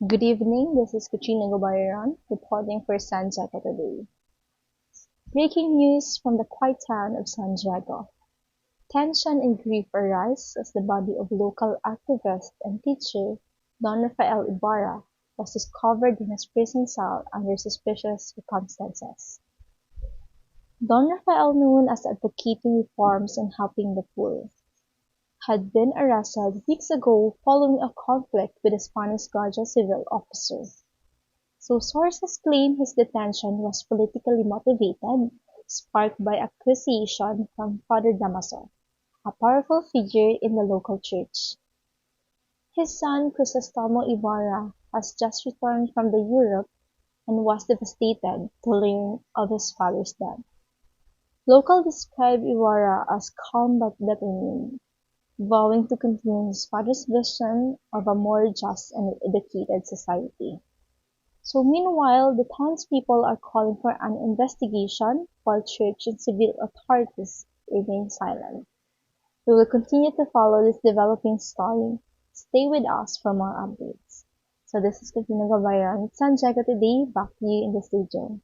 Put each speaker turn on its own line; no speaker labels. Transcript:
Good evening, this is Katrina Gobayaran reporting for San Diego today. Breaking news from the quiet town of San Diego. Tension and grief arise as the body of local activist and teacher Don Rafael Ibarra was discovered in his prison cell under suspicious circumstances. Don Rafael, known as advocating reforms and helping the poor, had been arrested weeks ago following a conflict with a Spanish Guardia Civil officer. So sources claim his detention was politically motivated, sparked by accusation from Father Damaso, a powerful figure in the local church. His son Crisostomo Ibarra has just returned from the Europe and was devastated to learn of his father's death. Locals describe Ibarra as calm but determined, vowing to continue his father's vision of a more just and educated society. So meanwhile, the townspeople are calling for an investigation while church and civil authorities remain silent. We will continue to follow this developing story. Stay with us for more updates. So this is Katrina Gabayan, San Diego Today, back to you in the studio.